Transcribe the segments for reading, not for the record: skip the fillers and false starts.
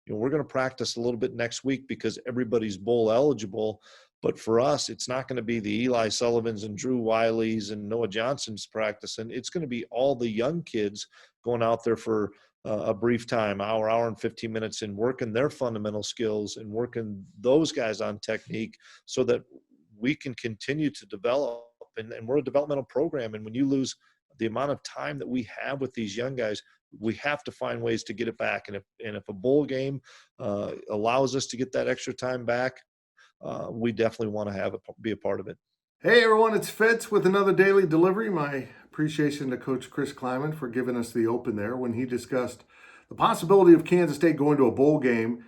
we're going to practice a little bit next week because everybody's bowl eligible. But for us, it's not going to be the Eli Sullivans and Drew Wileys and Noah Johnson's practicing. It's going to be all the young kids going out there for a brief time, hour and 15 minutes, and working their fundamental skills and working those guys on technique so that we can continue to develop. And we're a developmental program. And when you lose the amount of time that we have with these young guys, we have to find ways to get it back. And if a bowl game allows us to get that extra time back, we definitely want to be a part of it. Hey everyone, it's Fitz with another daily delivery. My appreciation to Coach Chris Kleiman for giving us the open there when he discussed the possibility of Kansas State going to a bowl game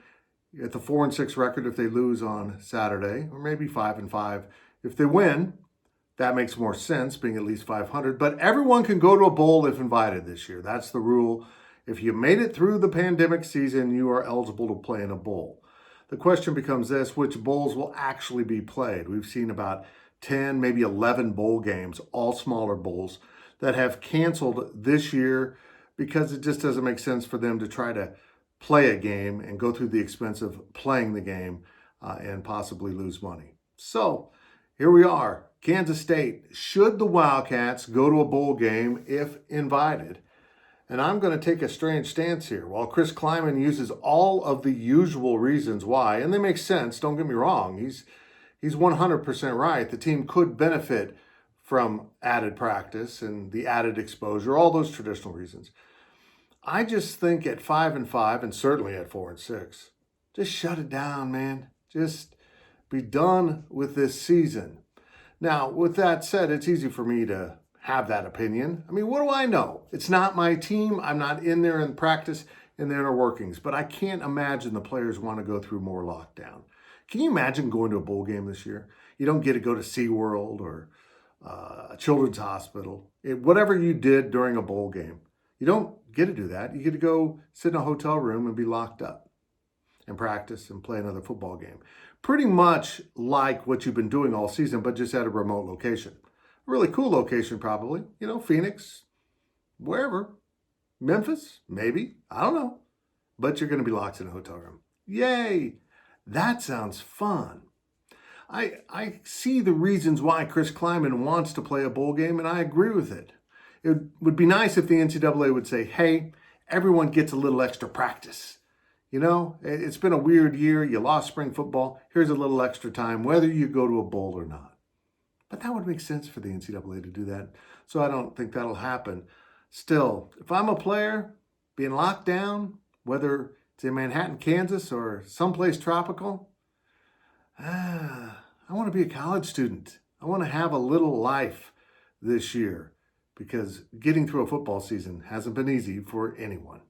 at the 4-6 record if they lose on Saturday, or maybe 5-5 if they win. That makes more sense, being at least 500. But everyone can go to a bowl if invited this year. That's the rule. If you made it through the pandemic season, you are eligible to play in a bowl. The question becomes this: which bowls will actually be played? We've seen about 10, maybe 11 bowl games, all smaller bowls, that have canceled this year because it just doesn't make sense for them to try to play a game and go through the expense of playing the game and possibly lose money. So here we are. Kansas State, should the Wildcats go to a bowl game if invited? And I'm going to take a strange stance here. While Chris Kleiman uses all of the usual reasons why, and they make sense, don't get me wrong, he's 100% right. The team could benefit from added practice and the added exposure, all those traditional reasons. I just think at 5-5 and certainly at 4-6, just shut it down, man. Just be done with this season. Now, with that said, it's easy for me to have that opinion. I mean, what do I know? It's not my team. I'm not in there in practice, in the inner workings, but I can't imagine the players want to go through more lockdown. Can you imagine going to a bowl game this year? You don't get to go to SeaWorld or a children's hospital. Whatever you did during a bowl game, you don't get to do that. You get to go sit in a hotel room and be locked up and practice and play another football game. Pretty much like what you've been doing all season, but just at a remote location. A really cool location probably. Phoenix, wherever. Memphis, maybe. I don't know. But you're going to be locked in a hotel room. Yay! That sounds fun. I see the reasons why Chris Kleiman wants to play a bowl game, and I agree with it. It would be nice if the NCAA would say, hey, everyone gets a little extra practice. It's been a weird year. You lost spring football. Here's a little extra time, whether you go to a bowl or not. But that would make sense for the NCAA to do that. So I don't think that'll happen. Still, if I'm a player being locked down, whether it's in Manhattan, Kansas, or someplace tropical, I want to be a college student. I want to have a little life this year because getting through a football season hasn't been easy for anyone.